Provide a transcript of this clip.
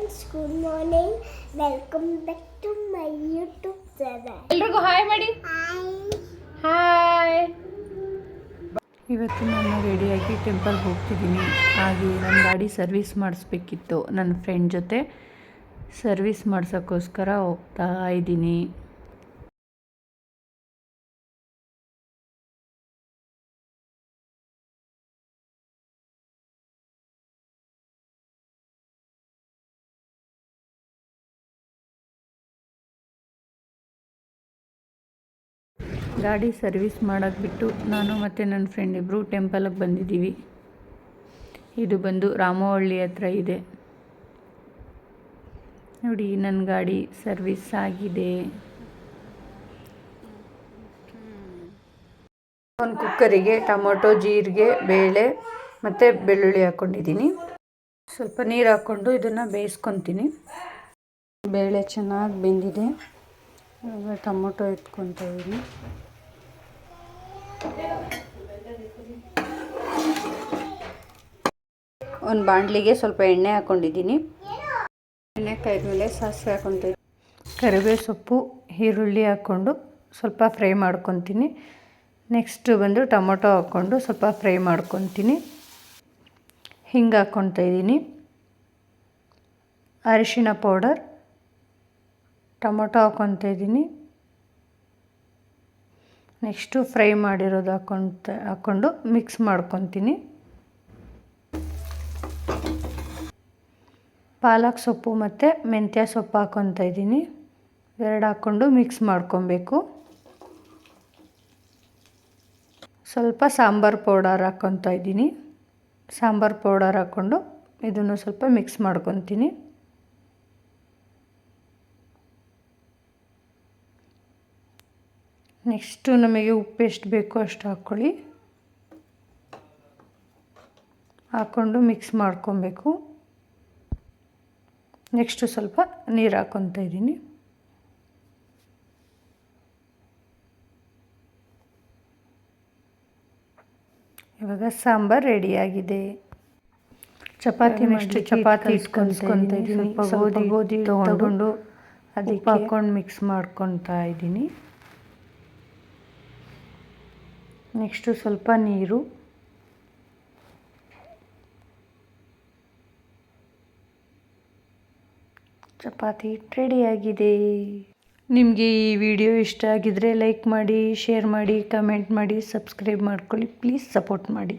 Friends, good morning. Welcome back to my YouTube channel. ಎಲ್ರಿಗೂ hi ಮಾಡಿ. Hi. ಇವತ್ತು ನಾನು ರೆಡಿಯಾಗಿ ಟೆಂಪಲ್ಗೆ ಹೋಗ್ತಿದ್ದೀನಿ. ಹಾಗೆ ನನ್ನ ಗಾಡಿ ಸರ್ವಿಸ್ ಮಾಡಿಸ್ಬೇಕಿತ್ತು. ನನ್ನ ಫ್ರೆಂಡ್ ಜೊತೆ ಸರ್ವಿಸ್ ಮಾಡ್ಸೋಕ್ಕೋಸ್ಕರ ಹೋಗ್ತಾ ಇದ್ದೀನಿ. ಗಾಡಿ ಸರ್ವಿಸ್ ಮಾಡೋಕ್ಕೆ ಬಿಟ್ಟು ನಾನು ಮತ್ತು ನನ್ನ ಫ್ರೆಂಡ್ ಇಬ್ಬರು ಟೆಂಪಲ್ಗೆ ಬಂದಿದ್ದೀವಿ. ಇದು ಬಂದು ರಾಮವಳ್ಳಿ ಹತ್ರ ಇದೆ. ನೋಡಿ, ನನ್ನ ಗಾಡಿ ಸರ್ವಿಸ್ ಆಗಿದೆ. ಒಂದು ಕುಕ್ಕರಿಗೆ ಟೊಮೊಟೊ, ಜೀರಿಗೆ, ಬೇಳೆ ಮತ್ತು ಬೆಳ್ಳುಳ್ಳಿ ಹಾಕ್ಕೊಂಡಿದ್ದೀನಿ. ಸ್ವಲ್ಪ ನೀರು ಹಾಕ್ಕೊಂಡು ಇದನ್ನು ಬೇಯಿಸ್ಕೊತೀನಿ. ಬೇಳೆ ಚೆನ್ನಾಗಿ ಬೆಂದಿದೆ. ಇವಾಗ ಟೊಮೊಟೊ ಎತ್ಕೊತಾ ಇದ್ದೀನಿ. ಒಂದು ಬಾಣಲಿಗೆ ಸ್ವಲ್ಪ ಎಣ್ಣೆ ಹಾಕ್ಕೊಂಡಿದ್ದೀನಿ. ಎಣ್ಣೆ ಕಾಯ್ದ್ಮೇಲೆ ಸಾಸಿವೆ ಹಾಕ್ಕೊತೀನಿ. ಕರಿಬೇವು ಸೊಪ್ಪು, ಈರುಳ್ಳಿ ಹಾಕ್ಕೊಂಡು ಸ್ವಲ್ಪ ಫ್ರೈ ಮಾಡ್ಕೊತೀನಿ. ನೆಕ್ಸ್ಟ್ ಬಂದು ಟೊಮೊಟೊ ಹಾಕ್ಕೊಂಡು ಸ್ವಲ್ಪ ಫ್ರೈ ಮಾಡ್ಕೊತೀನಿ. ಹಿಂಗೆ ಹಾಕ್ಕೊತಾ ಇದ್ದೀನಿ. ಅರಿಶಿಣ ಪೌಡರ್, ಟೊಮೊಟೊ ಹಾಕ್ಕೊತಾ ಇದ್ದೀನಿ. ನೆಕ್ಸ್ಟು ಫ್ರೈ ಮಾಡಿರೋದು ಹಾಕ್ಕೊಂಡು ಮಿಕ್ಸ್ ಮಾಡ್ಕೊತೀನಿ. ಪಾಲಕ್ ಸೊಪ್ಪು ಮತ್ತು ಮೆಂತ್ಯ ಸೊಪ್ಪು ಹಾಕ್ಕೊತಾ ಇದ್ದೀನಿ. ಎರಡು ಹಾಕ್ಕೊಂಡು ಮಿಕ್ಸ್ ಮಾಡ್ಕೊಬೇಕು. ಸ್ವಲ್ಪ ಸಾಂಬಾರು ಪೌಡರ್ ಹಾಕ್ಕೊತಾ ಇದ್ದೀನಿ. ಸಾಂಬಾರು ಪೌಡರ್ ಹಾಕ್ಕೊಂಡು ಇದನ್ನು ಸ್ವಲ್ಪ ಮಿಕ್ಸ್ ಮಾಡ್ಕೊತೀನಿ. ನೆಕ್ಸ್ಟು ನಮಗೆ ಉಪ್ಪು ಎಷ್ಟು ಬೇಕೋ ಅಷ್ಟು ಹಾಕ್ಕೊಳ್ಳಿ. ಹಾಕ್ಕೊಂಡು ಮಿಕ್ಸ್ ಮಾಡ್ಕೊಬೇಕು. ನೆಕ್ಸ್ಟು ಸ್ವಲ್ಪ ನೀರು ಹಾಕ್ಕೊತಾ ಇದ್ದೀನಿ. ಇವಾಗ ಸಾಂಬಾರು ರೆಡಿಯಾಗಿದೆ. ಚಪಾತಿ ಇಟ್ಕೊತಾ ಇದ್ದೀನಿ. ಸ್ವಲ್ಪ ಗೋಧಿ ತಗೊಂಡು ಅದಕ್ಕೆ ಹಾಕ್ಕೊಂಡು ಮಿಕ್ಸ್ ಮಾಡ್ಕೊತಾ ಇದ್ದೀನಿ. ನೆಕ್ಸ್ಟು ಸ್ವಲ್ಪ ನೀರು. ಚಪಾತಿ ರೆಡಿಯಾಗಿದೆ. ನಿಮಗೆ ಈ ವಿಡಿಯೋ ಇಷ್ಟ ಆಗಿದರೆ ಲೈಕ್ ಮಾಡಿ, ಶೇರ್ ಮಾಡಿ, ಕಮೆಂಟ್ ಮಾಡಿ, ಸಬ್ಸ್ಕ್ರೈಬ್ ಮಾಡ್ಕೊಳ್ಳಿ. ಪ್ಲೀಸ್ ಸಪೋರ್ಟ್ ಮಾಡಿ.